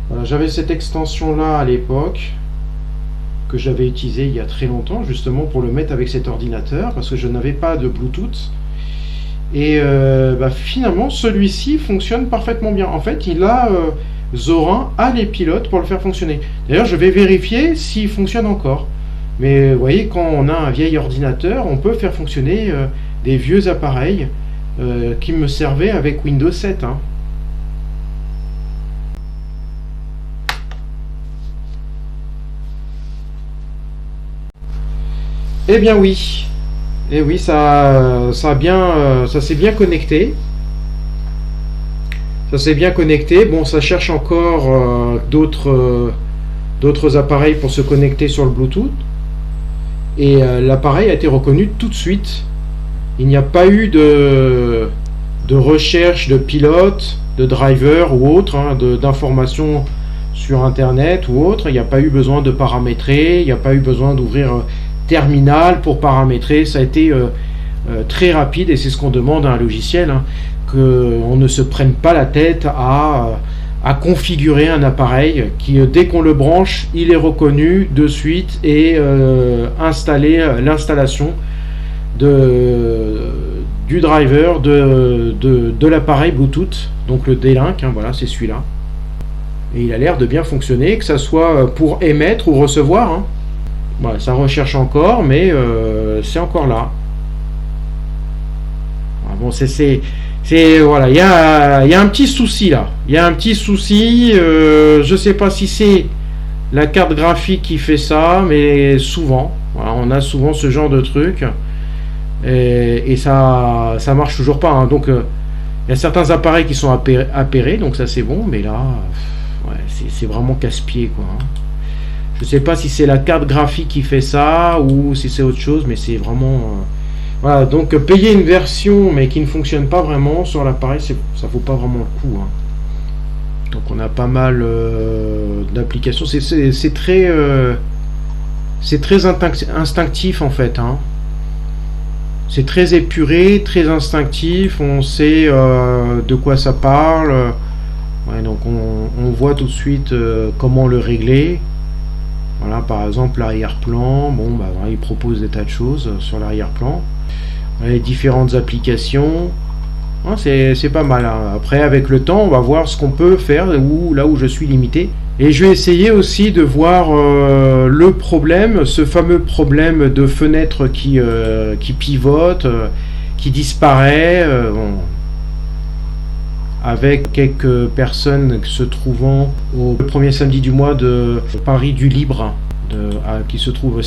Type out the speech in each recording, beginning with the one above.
Voilà, j'avais cette extension-là à l'époque, que j'avais utilisée il y a très longtemps, justement pour le mettre avec cet ordinateur, parce que je n'avais pas de Bluetooth. Et finalement, celui-ci fonctionne parfaitement bien. En fait, Zorin a les pilotes pour le faire fonctionner. D'ailleurs, je vais vérifier s'il fonctionne encore. Mais vous voyez, quand on a un vieil ordinateur, on peut faire fonctionner des vieux appareils qui me servaient avec Windows 7. Hein. Eh bien oui, eh oui, ça s'est bien connecté. Ça s'est bien connecté. Bon, ça cherche encore d'autres appareils pour se connecter sur le Bluetooth. Et l'appareil a été reconnu tout de suite. Il n'y a pas eu de recherche de pilote, de driver ou autre, hein, d'informations sur Internet ou autre. Il n'y a pas eu besoin de paramétrer, il n'y a pas eu besoin d'ouvrir terminal pour paramétrer. Ça a été très rapide et c'est ce qu'on demande à un logiciel, hein, qu'on ne se prenne pas la tête à configurer un appareil qui, dès qu'on le branche, il est reconnu de suite et installer l'installation du driver de l'appareil Bluetooth, donc le D-Link, hein, voilà, c'est celui-là. Et il a l'air de bien fonctionner, que ça soit pour émettre ou recevoir. Hein. Voilà, ça recherche encore, mais c'est encore là. Bon, voilà, il y a un petit souci là. Il y a un petit souci. Je sais pas si c'est la carte graphique qui fait ça, mais souvent, voilà, on a souvent ce genre de truc et ça marche toujours pas. Hein. Donc, il y a certains appareils qui sont appairés, donc ça c'est bon, mais là, ouais, c'est vraiment casse-pied quoi. Hein. Je sais pas si c'est la carte graphique qui fait ça ou si c'est autre chose, mais c'est vraiment voilà, donc payer une version mais qui ne fonctionne pas vraiment sur l'appareil, ça vaut pas vraiment le coup. Hein. Donc on a pas mal d'applications. C'est très instinctif en fait. Hein. C'est très épuré, très instinctif. On sait de quoi ça parle. Ouais, donc on voit tout de suite comment le régler. Voilà, par exemple l'arrière-plan. Bon, bah, voilà, il propose des tas de choses sur l'arrière-plan. Les différentes applications, hein, c'est pas mal. Hein. Après, avec le temps, on va voir ce qu'on peut faire là où je suis limité. Et je vais essayer aussi de voir le problème, ce fameux problème de fenêtre qui pivote, qui disparaît, bon, avec quelques personnes se trouvant au premier samedi du mois de Paris du Libre. Qui se trouve à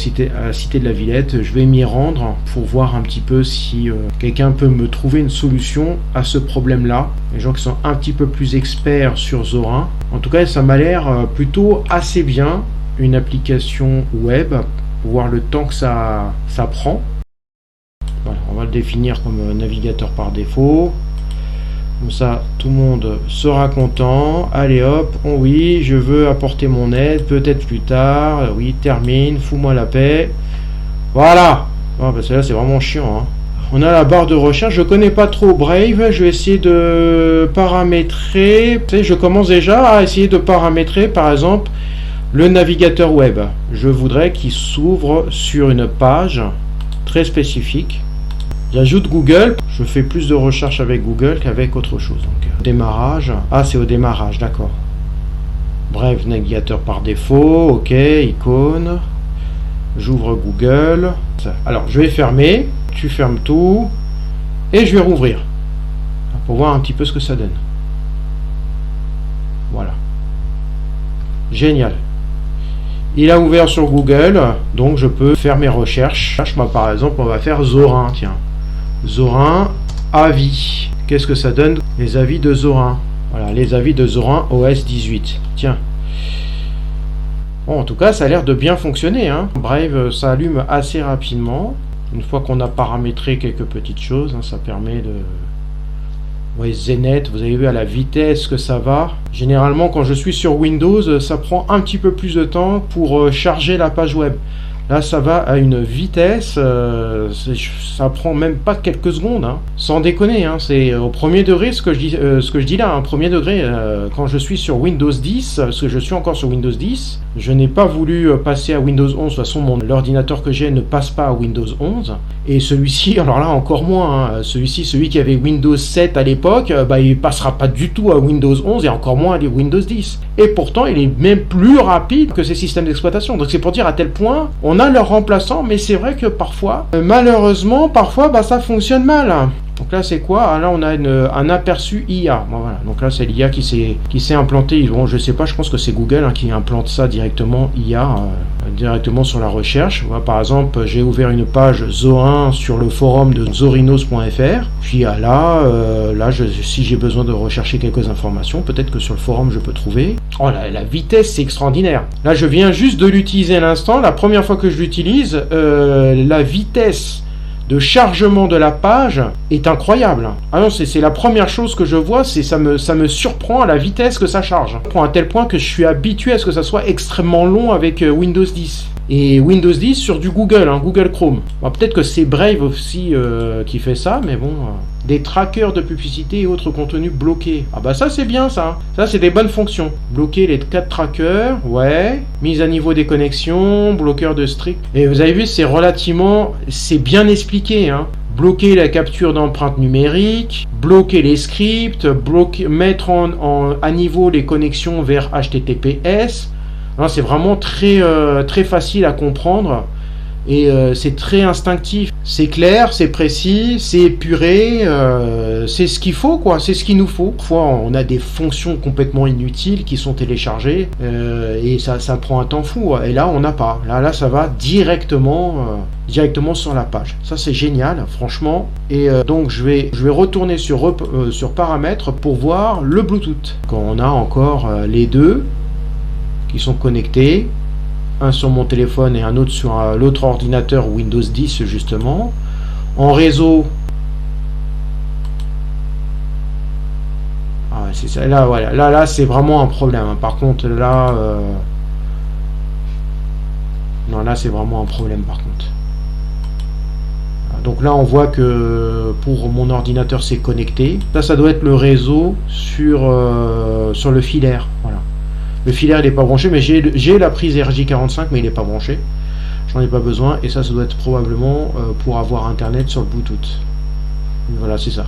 la Cité de la Villette. Je vais m'y rendre pour voir un petit peu si quelqu'un peut me trouver une solution à ce problème-là. Les gens qui sont un petit peu plus experts sur Zorin. En tout cas, ça m'a l'air plutôt assez bien. Une application web, pour voir le temps que ça prend. Voilà, on va le définir comme navigateur par défaut. Comme ça, tout le monde sera content. Allez hop, oui, je veux apporter mon aide, peut-être plus tard. Oui, termine, fous-moi la paix. Voilà. Oh, parce que là, c'est vraiment chiant. Hein. On a la barre de recherche. Je connais pas trop Brave. Je vais essayer de paramétrer. Tu sais, je commence déjà à essayer de paramétrer, par exemple, le navigateur web. Je voudrais qu'il s'ouvre sur une page très spécifique. J'ajoute Google, je fais plus de recherches avec Google qu'avec autre chose. Donc, démarrage, ah c'est au démarrage, d'accord. Bref, navigateur par défaut, ok, icône. J'ouvre Google. Alors, je vais fermer, tu fermes tout, et je vais rouvrir. Pour voir un petit peu ce que ça donne. Voilà. Génial. Il a ouvert sur Google, donc je peux faire mes recherches. Moi, par exemple, on va faire Zorin, tiens. Zorin, avis. Qu'est-ce que ça donne? Les avis de Zorin. Voilà, les avis de Zorin OS 18. Tiens. Bon, en tout cas, ça a l'air de bien fonctionner. Hein. Brave, ça allume assez rapidement. Une fois qu'on a paramétré quelques petites choses, hein, ça permet de... Ouais, Zenet, vous avez vu à la vitesse que ça va. Généralement, quand je suis sur Windows, ça prend un petit peu plus de temps pour charger la page web. Là, ça va à une vitesse, ça prend même pas quelques secondes, hein. Sans déconner, hein. C'est au premier degré ce que je dis là, hein. Premier degré, quand je suis sur Windows 10, parce que je suis encore sur Windows 10, je n'ai pas voulu passer à Windows 11. De toute façon, l'ordinateur que j'ai ne passe pas à Windows 11. Et celui-ci, alors là, encore moins, hein. Celui qui avait Windows 7 à l'époque, il passera pas du tout à Windows 11 et encore moins à Windows 10. Et pourtant, il est même plus rapide que ces systèmes d'exploitation. Donc c'est pour dire à tel point, on a leur remplaçant, mais c'est vrai que parfois, malheureusement, ça fonctionne mal. Donc là, c'est quoi? Ah, là, on a un aperçu IA. Bon, voilà. Donc là, c'est l'IA qui s'est implanté. Bon, je sais pas, je pense que c'est Google qui implante ça directement, IA, directement sur la recherche. Voilà, par exemple, j'ai ouvert une page Zo1 sur le forum de zorinos.fr. Puis là, si j'ai besoin de rechercher quelques informations, peut-être que sur le forum, je peux trouver. Oh, la vitesse, c'est extraordinaire. Là, je viens juste de l'utiliser à l'instant. La première fois que je l'utilise, la vitesse de chargement de la page est incroyable. Ah non, c'est la première chose que je vois, ça me surprend à la vitesse que ça charge. À tel point que je suis habitué à ce que ça soit extrêmement long avec Windows 10. Et Windows 10 sur du Google, Google Chrome. Peut-être que c'est Brave aussi qui fait ça, mais bon... Des trackers de publicité et autres contenus bloqués. Ah ça c'est bien ça. Ça c'est des bonnes fonctions. Bloquer les 4 trackers, ouais. Mise à niveau des connexions, bloqueur de strict. Et vous avez vu, c'est bien expliqué, hein. Bloquer la capture d'empreintes numériques, bloquer les scripts, mettre à niveau les connexions vers HTTPS. C'est vraiment très, très facile à comprendre. Et c'est très instinctif, c'est clair, c'est précis, c'est épuré, c'est ce qu'il faut, quoi, c'est ce qu'il nous faut. Parfois, on a des fonctions complètement inutiles qui sont téléchargées et ça prend un temps fou. Et là, on n'a pas. Là, ça va directement sur la page. Ça, c'est génial, franchement. Et donc, je vais retourner sur paramètres pour voir le Bluetooth. Quand on a encore les deux qui sont connectés. Un sur mon téléphone et un autre sur l'autre ordinateur Windows 10 justement. En réseau, c'est ça. Là, voilà. Là, c'est vraiment un problème. Par contre, là, non, là, c'est vraiment un problème. Par contre. Donc là, on voit que pour mon ordinateur, c'est connecté. Ça doit être le réseau sur le filaire. Voilà. Le filaire il n'est pas branché, mais j'ai la prise RJ45, mais il n'est pas branché. J'en ai pas besoin, et ça doit être probablement pour avoir internet sur le Bluetooth. Voilà, c'est ça.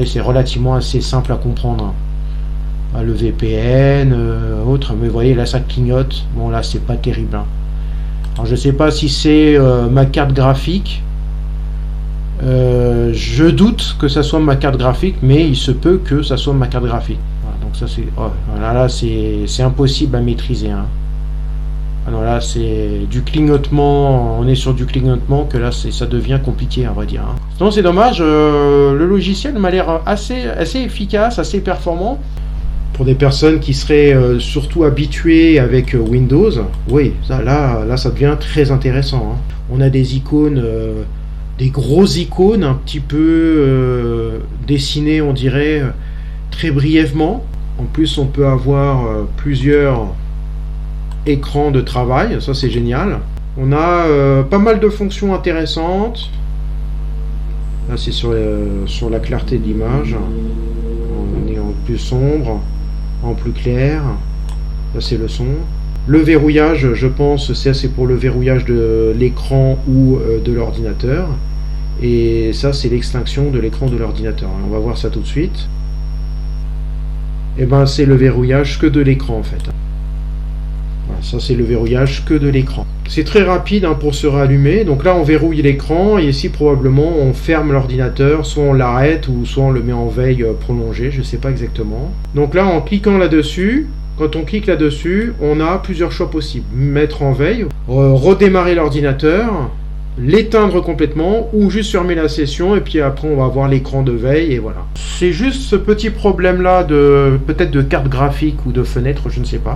C'est relativement assez simple à comprendre. Le VPN, autre, mais vous voyez là ça clignote. Bon là c'est pas terrible. Alors je sais pas si c'est ma carte graphique. Je doute que ça soit ma carte graphique, mais il se peut que ça soit ma carte graphique. Donc ça c'est là c'est impossible à maîtriser, hein. Alors là c'est du clignotement, on est sur du clignotement que là ça devient compliqué à vrai dire, hein. Non, c'est dommage, le logiciel m'a l'air assez efficace, assez performant pour des personnes qui seraient surtout habituées avec Windows. Oui, là ça devient très intéressant, hein. On a des icônes, des grosses icônes un petit peu dessinées, on dirait très brièvement. En plus, on peut avoir plusieurs écrans de travail, ça c'est génial. On a pas mal de fonctions intéressantes. Là, c'est sur la clarté de l'image. On est en plus sombre, en plus clair. Là, c'est le son. Le verrouillage, je pense, c'est pour le verrouillage de l'écran ou de l'ordinateur. Et ça, c'est l'extinction de l'écran de l'ordinateur. On va voir ça tout de suite. Et c'est le verrouillage que de l'écran en fait. Voilà, ça c'est le verrouillage que de l'écran. C'est très rapide pour se rallumer. Donc là on verrouille l'écran et ici probablement on ferme l'ordinateur, soit on l'arrête ou soit on le met en veille prolongée, je ne sais pas exactement. Donc là en cliquant là-dessus, quand on clique là-dessus, on a plusieurs choix possibles. Mettre en veille, redémarrer l'ordinateur, l'éteindre complètement ou juste fermer la session et puis après on va avoir l'écran de veille et voilà. C'est juste ce petit problème là peut-être de carte graphique ou de fenêtre, je ne sais pas.